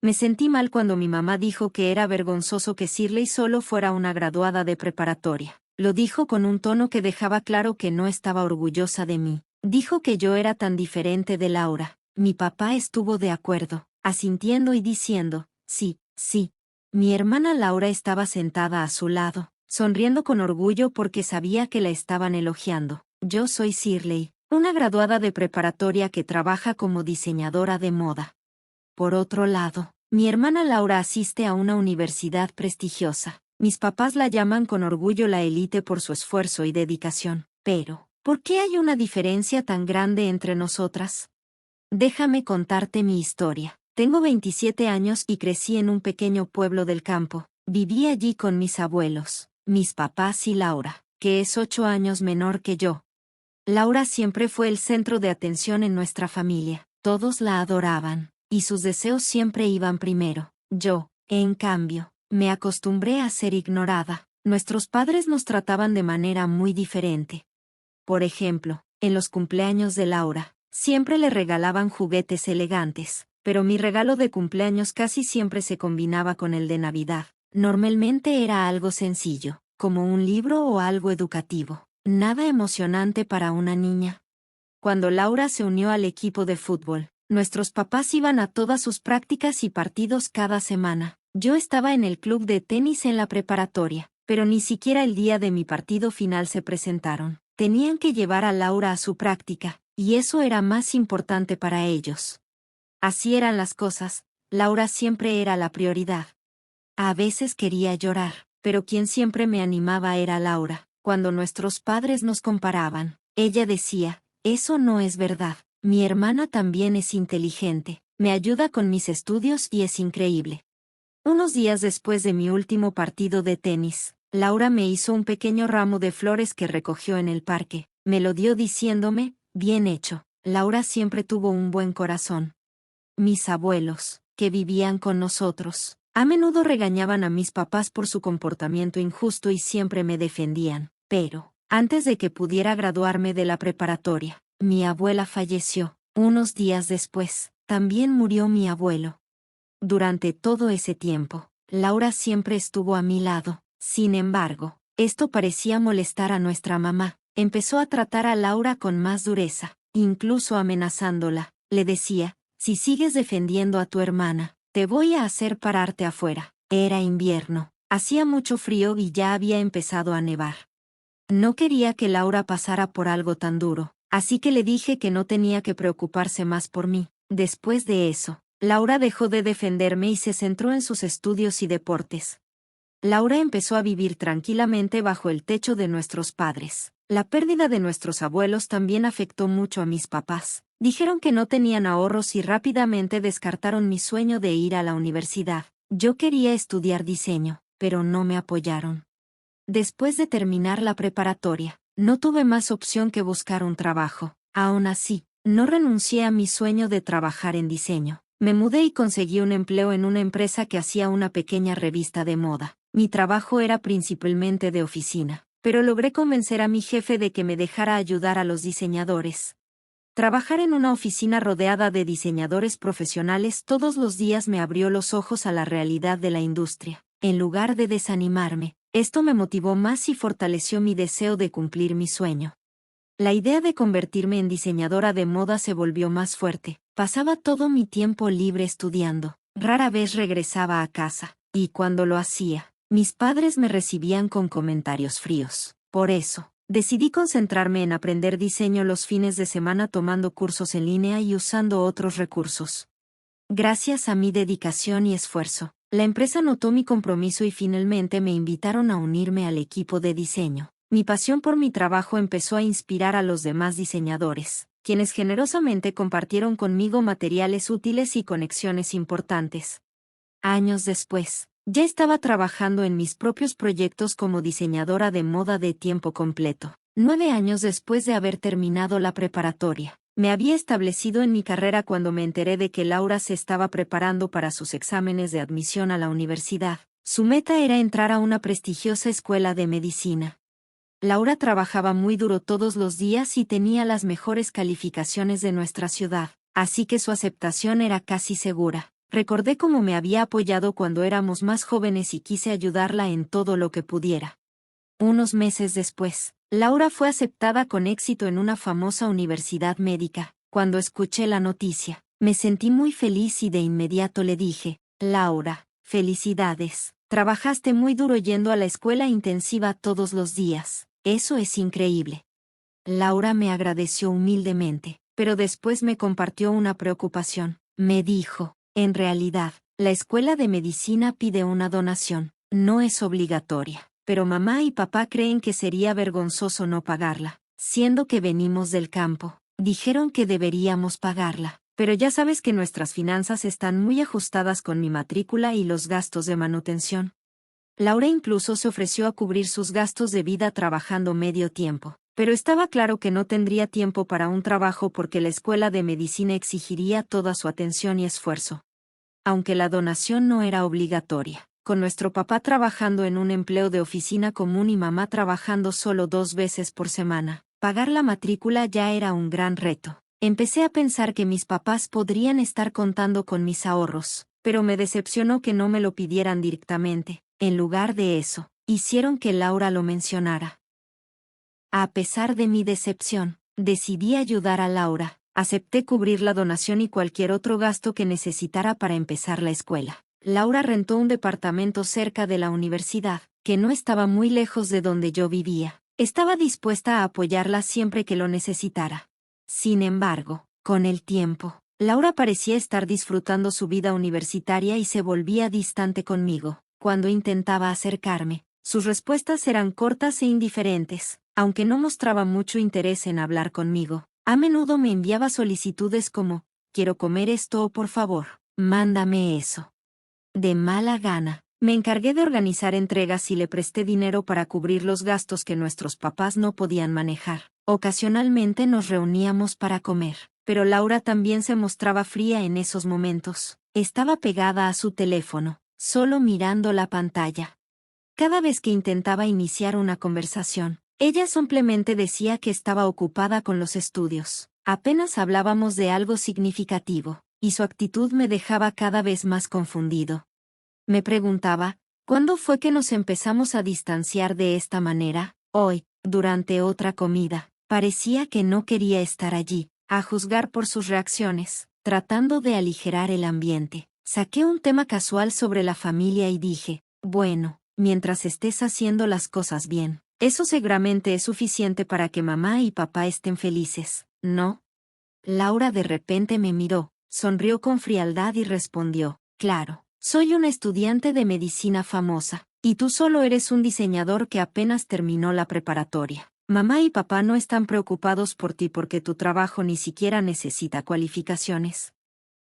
Me sentí mal cuando mi mamá dijo que era vergonzoso que Shirley solo fuera una graduada de preparatoria. Lo dijo con un tono que dejaba claro que no estaba orgullosa de mí. Dijo que yo era tan diferente de Laura. Mi papá estuvo de acuerdo, asintiendo y diciendo, sí, sí. Mi hermana Laura estaba sentada a su lado, sonriendo con orgullo porque sabía que la estaban elogiando. Yo soy Shirley, una graduada de preparatoria que trabaja como diseñadora de moda. Por otro lado, mi hermana Laura asiste a una universidad prestigiosa. Mis papás la llaman con orgullo la élite por su esfuerzo y dedicación. Pero, ¿por qué hay una diferencia tan grande entre nosotras? Déjame contarte mi historia. Tengo 27 años y crecí en un pequeño pueblo del campo. Viví allí con mis abuelos, mis papás y Laura, que es 8 años menor que yo. Laura siempre fue el centro de atención en nuestra familia. Todos la adoraban, y sus deseos siempre iban primero. Yo, en cambio, me acostumbré a ser ignorada. Nuestros padres nos trataban de manera muy diferente. Por ejemplo, en los cumpleaños de Laura, siempre le regalaban juguetes elegantes, pero mi regalo de cumpleaños casi siempre se combinaba con el de Navidad. Normalmente era algo sencillo, como un libro o algo educativo. Nada emocionante para una niña. Cuando Laura se unió al equipo de fútbol, nuestros papás iban a todas sus prácticas y partidos cada semana. Yo estaba en el club de tenis en la preparatoria, pero ni siquiera el día de mi partido final se presentaron. Tenían que llevar a Laura a su práctica, y eso era más importante para ellos. Así eran las cosas, Laura siempre era la prioridad. A veces quería llorar, pero quien siempre me animaba era Laura. Cuando nuestros padres nos comparaban, ella decía, eso no es verdad, mi hermana también es inteligente, me ayuda con mis estudios y es increíble. Unos días después de mi último partido de tenis, Laura me hizo un pequeño ramo de flores que recogió en el parque, me lo dio diciéndome, bien hecho. Laura siempre tuvo un buen corazón. Mis abuelos, que vivían con nosotros, a menudo regañaban a mis papás por su comportamiento injusto y siempre me defendían. Pero, antes de que pudiera graduarme de la preparatoria, mi abuela falleció. Unos días después, también murió mi abuelo. Durante todo ese tiempo, Laura siempre estuvo a mi lado. Sin embargo, esto parecía molestar a nuestra mamá. Empezó a tratar a Laura con más dureza, incluso amenazándola. Le decía, si sigues defendiendo a tu hermana, te voy a hacer pararte afuera. Era invierno, hacía mucho frío y ya había empezado a nevar. No quería que Laura pasara por algo tan duro, así que le dije que no tenía que preocuparse más por mí. Después de eso, Laura dejó de defenderme y se centró en sus estudios y deportes. Laura empezó a vivir tranquilamente bajo el techo de nuestros padres. La pérdida de nuestros abuelos también afectó mucho a mis papás. Dijeron que no tenían ahorros y rápidamente descartaron mi sueño de ir a la universidad. Yo quería estudiar diseño, pero no me apoyaron. Después de terminar la preparatoria, no tuve más opción que buscar un trabajo. Aún así, no renuncié a mi sueño de trabajar en diseño. Me mudé y conseguí un empleo en una empresa que hacía una pequeña revista de moda. Mi trabajo era principalmente de oficina, pero logré convencer a mi jefe de que me dejara ayudar a los diseñadores. Trabajar en una oficina rodeada de diseñadores profesionales todos los días me abrió los ojos a la realidad de la industria. En lugar de desanimarme, esto me motivó más y fortaleció mi deseo de cumplir mi sueño. La idea de convertirme en diseñadora de moda se volvió más fuerte. Pasaba todo mi tiempo libre estudiando. Rara vez regresaba a casa, y cuando lo hacía, mis padres me recibían con comentarios fríos. Por eso, decidí concentrarme en aprender diseño los fines de semana tomando cursos en línea y usando otros recursos. Gracias a mi dedicación y esfuerzo, la empresa notó mi compromiso y finalmente me invitaron a unirme al equipo de diseño. Mi pasión por mi trabajo empezó a inspirar a los demás diseñadores, quienes generosamente compartieron conmigo materiales útiles y conexiones importantes. Años después, ya estaba trabajando en mis propios proyectos como diseñadora de moda de tiempo completo. 9 años después de haber terminado la preparatoria, me había establecido en mi carrera cuando me enteré de que Laura se estaba preparando para sus exámenes de admisión a la universidad. Su meta era entrar a una prestigiosa escuela de medicina. Laura trabajaba muy duro todos los días y tenía las mejores calificaciones de nuestra ciudad, así que su aceptación era casi segura. Recordé cómo me había apoyado cuando éramos más jóvenes y quise ayudarla en todo lo que pudiera. Unos meses después, Laura fue aceptada con éxito en una famosa universidad médica. Cuando escuché la noticia, me sentí muy feliz y de inmediato le dije: Laura, felicidades. Trabajaste muy duro yendo a la escuela intensiva todos los días. Eso es increíble. Laura me agradeció humildemente, pero después me compartió una preocupación. Me dijo: en realidad, la escuela de medicina pide una donación. No es obligatoria, pero mamá y papá creen que sería vergonzoso no pagarla. Siendo que venimos del campo, dijeron que deberíamos pagarla. Pero ya sabes que nuestras finanzas están muy ajustadas con mi matrícula y los gastos de manutención. Laura incluso se ofreció a cubrir sus gastos de vida trabajando medio tiempo. Pero estaba claro que no tendría tiempo para un trabajo porque la escuela de medicina exigiría toda su atención y esfuerzo. Aunque la donación no era obligatoria, con nuestro papá trabajando en un empleo de oficina común y mamá trabajando solo 2 veces por semana, pagar la matrícula ya era un gran reto. Empecé a pensar que mis papás podrían estar contando con mis ahorros, pero me decepcionó que no me lo pidieran directamente. En lugar de eso, hicieron que Laura lo mencionara. A pesar de mi decepción, decidí ayudar a Laura. Acepté cubrir la donación y cualquier otro gasto que necesitara para empezar la escuela. Laura rentó un departamento cerca de la universidad, que no estaba muy lejos de donde yo vivía. Estaba dispuesta a apoyarla siempre que lo necesitara. Sin embargo, con el tiempo, Laura parecía estar disfrutando su vida universitaria y se volvía distante conmigo. Cuando intentaba acercarme, sus respuestas eran cortas e indiferentes, aunque no mostraba mucho interés en hablar conmigo. A menudo me enviaba solicitudes como: quiero comer esto o por favor, mándame eso. De mala gana, me encargué de organizar entregas y le presté dinero para cubrir los gastos que nuestros papás no podían manejar. Ocasionalmente nos reuníamos para comer, pero Laura también se mostraba fría en esos momentos. Estaba pegada a su teléfono, solo mirando la pantalla. Cada vez que intentaba iniciar una conversación, ella simplemente decía que estaba ocupada con los estudios. Apenas hablábamos de algo significativo, y su actitud me dejaba cada vez más confundido. Me preguntaba, ¿cuándo fue que nos empezamos a distanciar de esta manera? Hoy, durante otra comida, parecía que no quería estar allí, a juzgar por sus reacciones, tratando de aligerar el ambiente. Saqué un tema casual sobre la familia y dije: bueno, mientras estés haciendo las cosas bien, eso seguramente es suficiente para que mamá y papá estén felices, ¿no? Laura de repente me miró, sonrió con frialdad y respondió: claro, soy una estudiante de medicina famosa, y tú solo eres un diseñador que apenas terminó la preparatoria. Mamá y papá no están preocupados por ti porque tu trabajo ni siquiera necesita cualificaciones.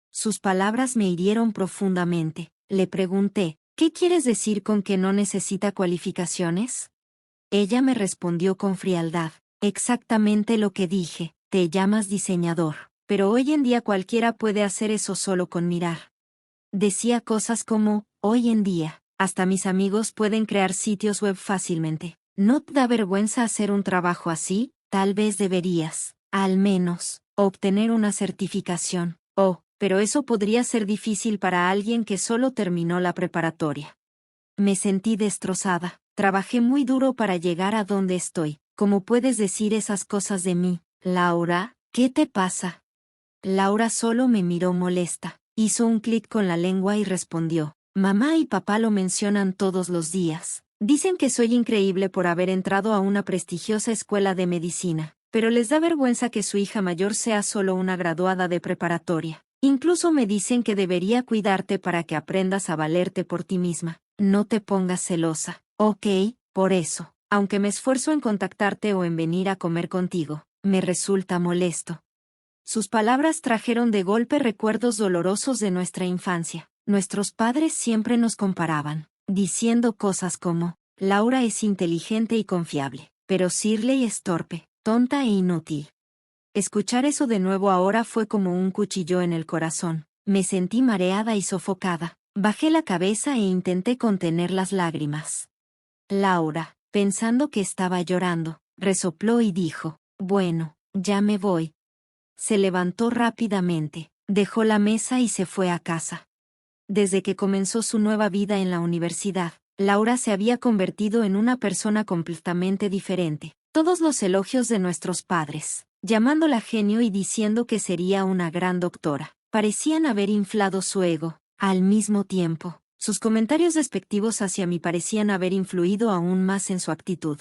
Sus palabras me hirieron profundamente. Le pregunté: ¿qué quieres decir con que no necesita cualificaciones? Ella me respondió con frialdad: exactamente lo que dije, te llamas diseñador, pero hoy en día cualquiera puede hacer eso solo con mirar. Decía cosas como: hoy en día, hasta mis amigos pueden crear sitios web fácilmente. ¿No te da vergüenza hacer un trabajo así? Tal vez deberías, al menos, obtener una certificación. Oh, pero eso podría ser difícil para alguien que solo terminó la preparatoria. Me sentí destrozada. Trabajé muy duro para llegar a donde estoy. ¿Cómo puedes decir esas cosas de mí, Laura? ¿Qué te pasa? Laura solo me miró molesta. Hizo un clic con la lengua y respondió: mamá y papá lo mencionan todos los días. Dicen que soy increíble por haber entrado a una prestigiosa escuela de medicina, pero les da vergüenza que su hija mayor sea solo una graduada de preparatoria. Incluso me dicen que debería cuidarte para que aprendas a valerte por ti misma. No te pongas celosa, ¿ok? Por eso, aunque me esfuerzo en contactarte o en venir a comer contigo, me resulta molesto. Sus palabras trajeron de golpe recuerdos dolorosos de nuestra infancia. Nuestros padres siempre nos comparaban, diciendo cosas como: Laura es inteligente y confiable, pero Shirley es torpe, tonta e inútil. Escuchar eso de nuevo ahora fue como un cuchillo en el corazón. Me sentí mareada y sofocada. Bajé la cabeza e intenté contener las lágrimas. Laura, pensando que estaba llorando, resopló y dijo: bueno, ya me voy. Se levantó rápidamente, dejó la mesa y se fue a casa. Desde que comenzó su nueva vida en la universidad, Laura se había convertido en una persona completamente diferente. Todos los elogios de nuestros padres, llamándola genio y diciendo que sería una gran doctora, parecían haber inflado su ego. Al mismo tiempo, sus comentarios despectivos hacia mí parecían haber influido aún más en su actitud.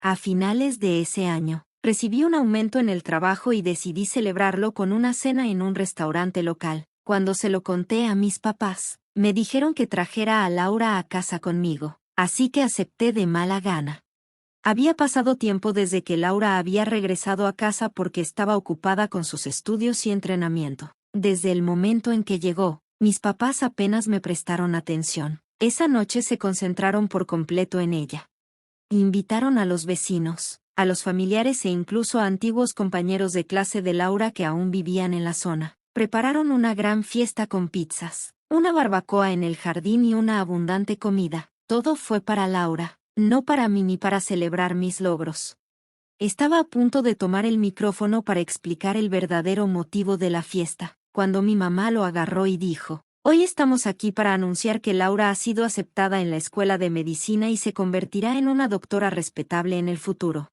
A finales de ese año, recibí un aumento en el trabajo y decidí celebrarlo con una cena en un restaurante local. Cuando se lo conté a mis papás, me dijeron que trajera a Laura a casa conmigo, así que acepté de mala gana. Había pasado tiempo desde que Laura había regresado a casa porque estaba ocupada con sus estudios y entrenamiento. Desde el momento en que llegó, mis papás apenas me prestaron atención. Esa noche se concentraron por completo en ella. Invitaron a los vecinos, a los familiares e incluso a antiguos compañeros de clase de Laura que aún vivían en la zona. Prepararon una gran fiesta con pizzas, una barbacoa en el jardín y una abundante comida. Todo fue para Laura, no para mí ni para celebrar mis logros. Estaba a punto de tomar el micrófono para explicar el verdadero motivo de la fiesta, cuando mi mamá lo agarró y dijo: «Hoy estamos aquí para anunciar que Laura ha sido aceptada en la escuela de medicina y se convertirá en una doctora respetable en el futuro».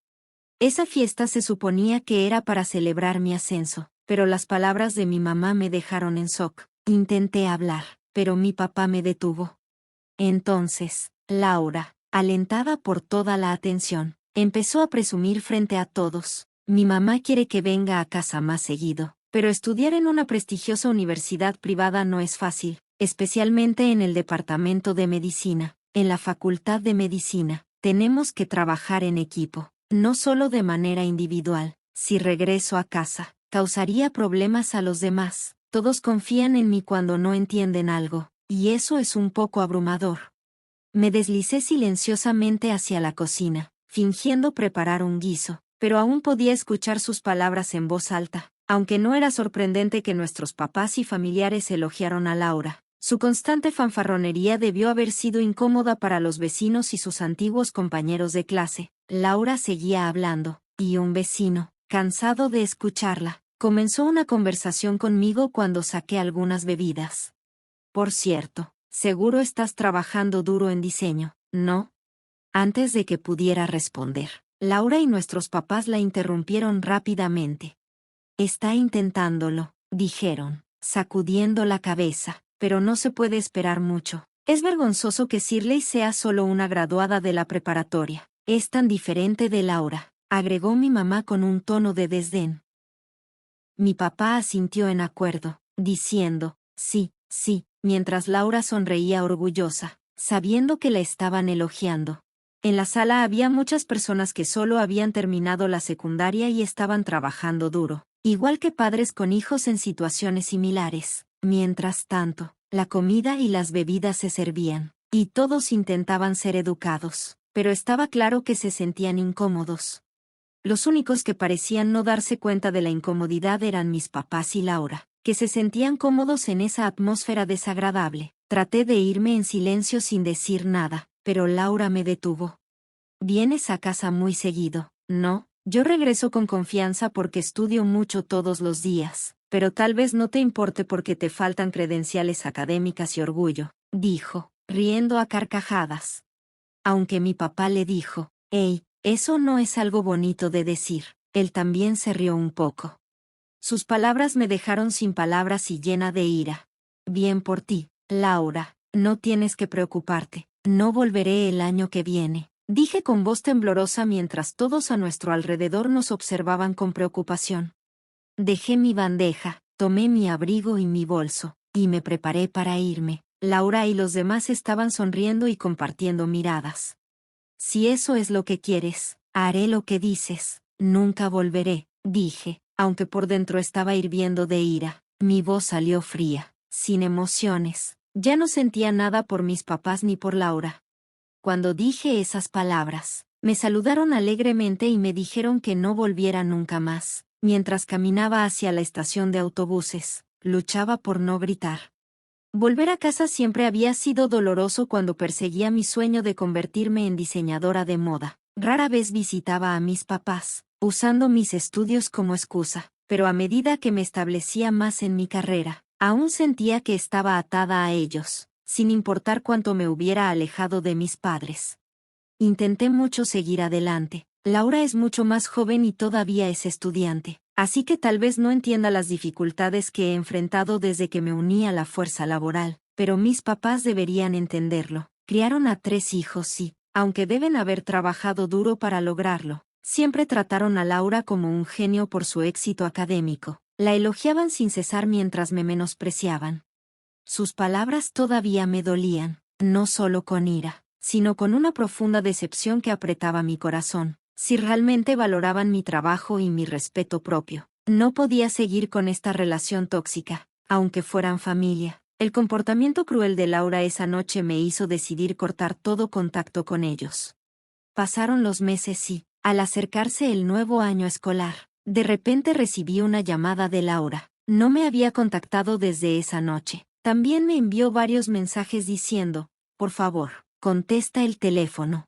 Esa fiesta se suponía que era para celebrar mi ascenso, pero las palabras de mi mamá me dejaron en shock. Intenté hablar, pero mi papá me detuvo. Entonces, Laura, alentada por toda la atención, empezó a presumir frente a todos: «Mi mamá quiere que venga a casa más seguido, pero estudiar en una prestigiosa universidad privada no es fácil, especialmente en el departamento de medicina. En la facultad de medicina, tenemos que trabajar en equipo, no solo de manera individual. Si regreso a casa, causaría problemas a los demás. Todos confían en mí cuando no entienden algo, y eso es un poco abrumador». Me deslicé silenciosamente hacia la cocina, fingiendo preparar un guiso, pero aún podía escuchar sus palabras en voz alta. Aunque no era sorprendente que nuestros papás y familiares elogiaron a Laura, su constante fanfarronería debió haber sido incómoda para los vecinos y sus antiguos compañeros de clase. Laura seguía hablando, y un vecino, cansado de escucharla, comenzó una conversación conmigo cuando saqué algunas bebidas. «Por cierto, seguro estás trabajando duro en diseño, ¿no?». Antes de que pudiera responder, Laura y nuestros papás la interrumpieron rápidamente. «Está intentándolo», dijeron, sacudiendo la cabeza, «pero no se puede esperar mucho. Es vergonzoso que Shirley sea solo una graduada de la preparatoria. Es tan diferente de Laura», agregó mi mamá con un tono de desdén. Mi papá asintió en acuerdo, diciendo: «Sí, sí», mientras Laura sonreía orgullosa, sabiendo que la estaban elogiando. En la sala había muchas personas que solo habían terminado la secundaria y estaban trabajando duro, igual que padres con hijos en situaciones similares. Mientras tanto, la comida y las bebidas se servían, y todos intentaban ser educados, pero estaba claro que se sentían incómodos. Los únicos que parecían no darse cuenta de la incomodidad eran mis papás y Laura, que se sentían cómodos en esa atmósfera desagradable. Traté de irme en silencio sin decir nada, pero Laura me detuvo. «Vienes a casa muy seguido, ¿no?». «Yo regreso con confianza porque estudio mucho todos los días, pero tal vez no te importe porque te faltan credenciales académicas y orgullo», dijo, riendo a carcajadas. Aunque mi papá le dijo: «Hey, eso no es algo bonito de decir», él también se rió un poco. Sus palabras me dejaron sin palabras y llena de ira. «Bien por ti, Laura, no tienes que preocuparte, no volveré el año que viene», dije con voz temblorosa mientras todos a nuestro alrededor nos observaban con preocupación. Dejé mi bandeja, tomé mi abrigo y mi bolso, y me preparé para irme. Laura y los demás estaban sonriendo y compartiendo miradas. «Si eso es lo que quieres, haré lo que dices. Nunca volveré», dije, aunque por dentro estaba hirviendo de ira. Mi voz salió fría, sin emociones. Ya no sentía nada por mis papás ni por Laura. Cuando dije esas palabras, me saludaron alegremente y me dijeron que no volviera nunca más. Mientras caminaba hacia la estación de autobuses, luchaba por no gritar. Volver a casa siempre había sido doloroso cuando perseguía mi sueño de convertirme en diseñadora de moda. Rara vez visitaba a mis papás, usando mis estudios como excusa, pero a medida que me establecía más en mi carrera, Aún sentía que estaba atada a ellos, sin importar cuánto me hubiera alejado de mis padres. Intenté mucho seguir adelante. Laura es mucho más joven y todavía es estudiante, así que tal vez no entienda las dificultades que he enfrentado desde que me uní a la fuerza laboral, pero mis papás deberían entenderlo. Criaron a 3 hijos y, aunque deben haber trabajado duro para lograrlo, siempre trataron a Laura como un genio por su éxito académico. La elogiaban sin cesar mientras me menospreciaban. Sus palabras todavía me dolían, no solo con ira, sino con una profunda decepción que apretaba mi corazón. Si realmente valoraban mi trabajo y mi respeto propio, no podía seguir con esta relación tóxica, aunque fueran familia. El comportamiento cruel de Laura esa noche me hizo decidir cortar todo contacto con ellos. Pasaron los meses y, al acercarse el nuevo año escolar, de repente recibí una llamada de Laura. No me había contactado desde esa noche. También me envió varios mensajes diciendo, por favor, contesta el teléfono.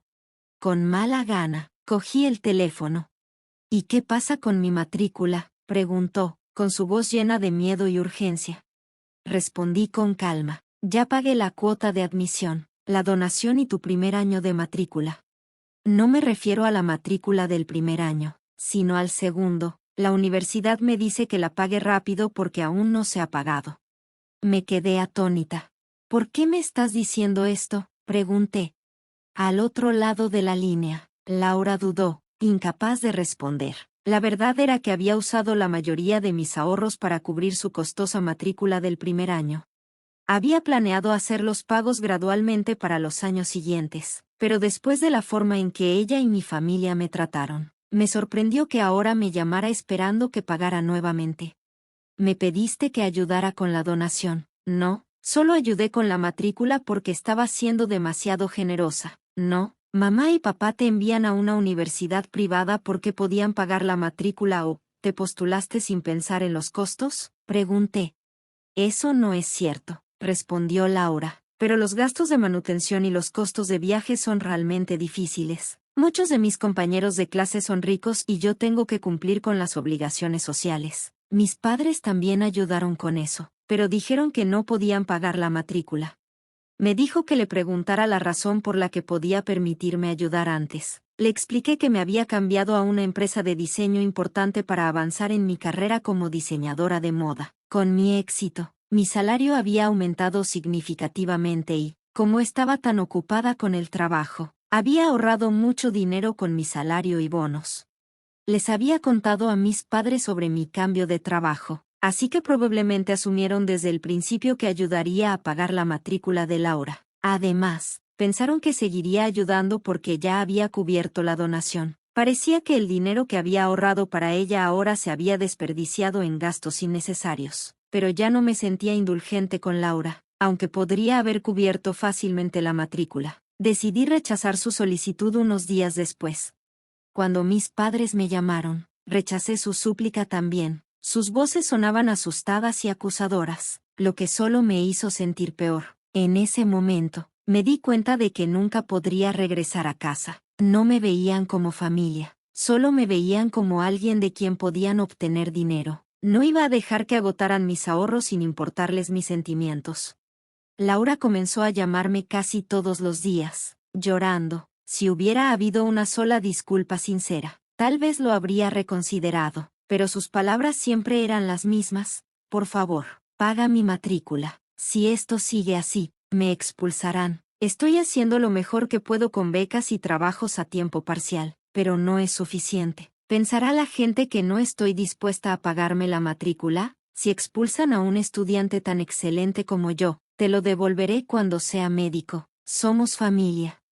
Con mala gana, cogí el teléfono. ¿Y qué pasa con mi matrícula?, preguntó, con su voz llena de miedo y urgencia. Respondí con calma, ya pagué la cuota de admisión, la donación y tu primer año de matrícula. No me refiero a la matrícula del primer año, sino al segundo. La universidad me dice que la pague rápido porque aún no se ha pagado. Me quedé atónita. ¿Por qué me estás diciendo esto?, pregunté. Al otro lado de la línea, Laura dudó, incapaz de responder. La verdad era que había usado la mayoría de mis ahorros para cubrir su costosa matrícula del primer año. Había planeado hacer los pagos gradualmente para los años siguientes, pero después de la forma en que ella y mi familia me trataron, me sorprendió que ahora me llamara esperando que pagara nuevamente. Me pediste que ayudara con la donación. No, solo ayudé con la matrícula porque estaba siendo demasiado generosa. No, mamá y papá te envían a una universidad privada porque podían pagar la matrícula o, ¿te postulaste sin pensar en los costos?, pregunté. Eso no es cierto, respondió Laura, pero los gastos de manutención y los costos de viaje son realmente difíciles. Muchos de mis compañeros de clase son ricos y yo tengo que cumplir con las obligaciones sociales. Mis padres también ayudaron con eso, pero dijeron que no podían pagar la matrícula. Me dijo que le preguntara la razón por la que podía permitirme ayudar antes. Le expliqué que me había cambiado a una empresa de diseño importante para avanzar en mi carrera como diseñadora de moda. Con mi éxito, mi salario había aumentado significativamente y, como estaba tan ocupada con el trabajo, había ahorrado mucho dinero con mi salario y bonos. Les había contado a mis padres sobre mi cambio de trabajo, así que probablemente asumieron desde el principio que ayudaría a pagar la matrícula de Laura. Además, pensaron que seguiría ayudando porque ya había cubierto la donación. Parecía que el dinero que había ahorrado para ella ahora se había desperdiciado en gastos innecesarios. Pero ya no me sentía indulgente con Laura, aunque podría haber cubierto fácilmente la matrícula. Decidí rechazar su solicitud unos días después. Cuando mis padres me llamaron, rechacé su súplica también. Sus voces sonaban asustadas y acusadoras, lo que solo me hizo sentir peor. En ese momento, me di cuenta de que nunca podría regresar a casa. No me veían como familia, solo me veían como alguien de quien podían obtener dinero. No iba a dejar que agotaran mis ahorros sin importarles mis sentimientos. Laura comenzó a llamarme casi todos los días, llorando. Si hubiera habido una sola disculpa sincera, tal vez lo habría reconsiderado, pero sus palabras siempre eran las mismas. Por favor, paga mi matrícula. Si esto sigue así, me expulsarán. Estoy haciendo lo mejor que puedo con becas y trabajos a tiempo parcial, pero no es suficiente. ¿Pensará la gente que no estoy dispuesta a pagarme la matrícula? Si expulsan a un estudiante tan excelente como yo, te lo devolveré cuando sea médico. Somos familia.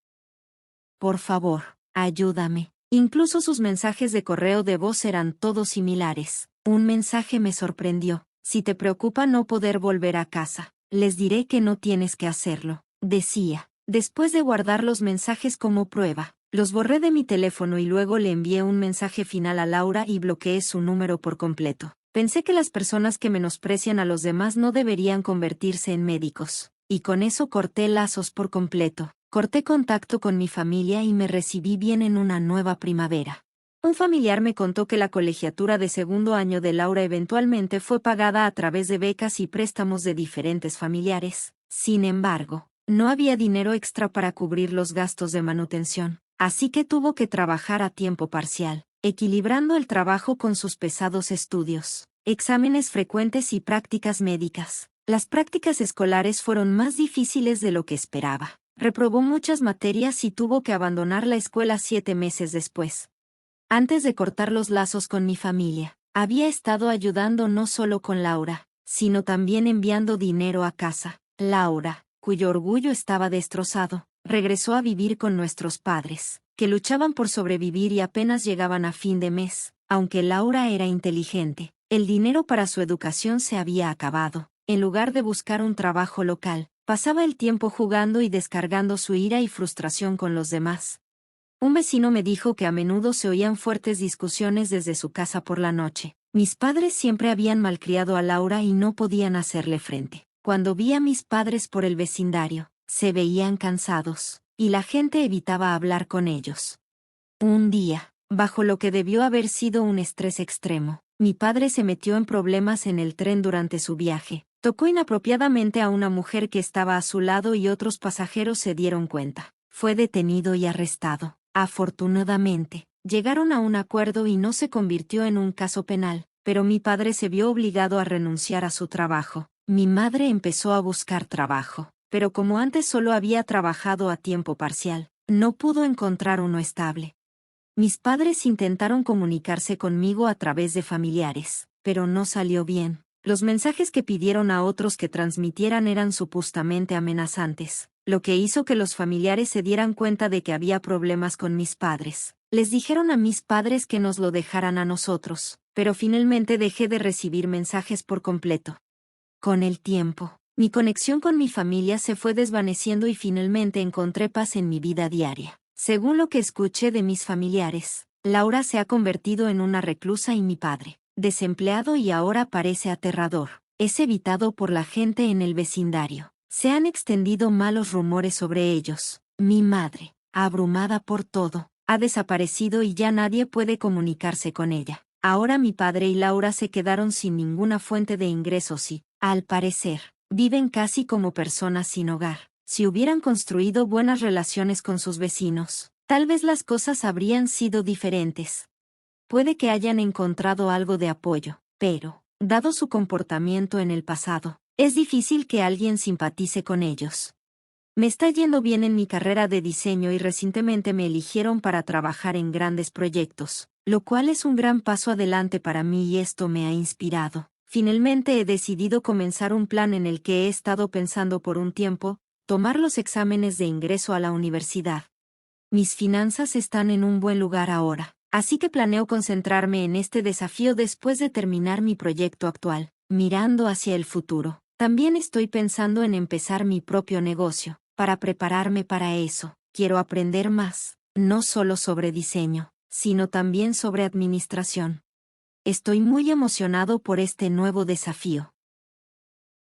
Por favor, ayúdame. Incluso sus mensajes de correo de voz eran todos similares. Un mensaje me sorprendió. Si te preocupa no poder volver a casa, les diré que no tienes que hacerlo, decía. Después de guardar los mensajes como prueba, los borré de mi teléfono y luego le envié un mensaje final a Laura y bloqueé su número por completo. Pensé que las personas que menosprecian a los demás no deberían convertirse en médicos. Y con eso corté lazos por completo. Corté contacto con mi familia y me recibí bien en una nueva primavera. Un familiar me contó que la colegiatura de segundo año de Laura eventualmente fue pagada a través de becas y préstamos de diferentes familiares. Sin embargo, no había dinero extra para cubrir los gastos de manutención, así que tuvo que trabajar a tiempo parcial, equilibrando el trabajo con sus pesados estudios, exámenes frecuentes y prácticas médicas. Las prácticas escolares fueron más difíciles de lo que esperaba. Reprobó muchas materias y tuvo que abandonar la escuela 7 meses después. Antes de cortar los lazos con mi familia, había estado ayudando no solo con Laura, sino también enviando dinero a casa. Laura, cuyo orgullo estaba destrozado, regresó a vivir con nuestros padres, que luchaban por sobrevivir y apenas llegaban a fin de mes. Aunque Laura era inteligente, el dinero para su educación se había acabado. En lugar de buscar un trabajo local, pasaba el tiempo jugando y descargando su ira y frustración con los demás. Un vecino me dijo que a menudo se oían fuertes discusiones desde su casa por la noche. Mis padres siempre habían malcriado a Laura y no podían hacerle frente. Cuando vi a mis padres por el vecindario, se veían cansados, y la gente evitaba hablar con ellos. Un día, bajo lo que debió haber sido un estrés extremo, mi padre se metió en problemas en el tren durante su viaje. Tocó inapropiadamente a una mujer que estaba a su lado y otros pasajeros se dieron cuenta. Fue detenido y arrestado. Afortunadamente, llegaron a un acuerdo y no se convirtió en un caso penal, pero mi padre se vio obligado a renunciar a su trabajo. Mi madre empezó a buscar trabajo, pero como antes solo había trabajado a tiempo parcial, no pudo encontrar uno estable. Mis padres intentaron comunicarse conmigo a través de familiares, pero no salió bien. Los mensajes que pidieron a otros que transmitieran eran supuestamente amenazantes, lo que hizo que los familiares se dieran cuenta de que había problemas con mis padres. Les dijeron a mis padres que nos lo dejaran a nosotros, pero finalmente dejé de recibir mensajes por completo. Con el tiempo, mi conexión con mi familia se fue desvaneciendo y finalmente encontré paz en mi vida diaria. Según lo que escuché de mis familiares, Laura se ha convertido en una reclusa y mi padre, desempleado y ahora parece aterrador. Es evitado por la gente en el vecindario. Se han extendido malos rumores sobre ellos. Mi madre, abrumada por todo, ha desaparecido y ya nadie puede comunicarse con ella. Ahora mi padre y Laura se quedaron sin ninguna fuente de ingresos y, al parecer, viven casi como personas sin hogar. Si hubieran construido buenas relaciones con sus vecinos, tal vez las cosas habrían sido diferentes. Puede que hayan encontrado algo de apoyo, pero, dado su comportamiento en el pasado, es difícil que alguien simpatice con ellos. Me está yendo bien en mi carrera de diseño y recientemente me eligieron para trabajar en grandes proyectos, lo cual es un gran paso adelante para mí y esto me ha inspirado. Finalmente he decidido comenzar un plan en el que he estado pensando por un tiempo, tomar los exámenes de ingreso a la universidad. Mis finanzas están en un buen lugar ahora, así que planeo concentrarme en este desafío después de terminar mi proyecto actual, mirando hacia el futuro. También estoy pensando en empezar mi propio negocio. Para prepararme para eso, quiero aprender más, no solo sobre diseño, sino también sobre administración. Estoy muy emocionado por este nuevo desafío.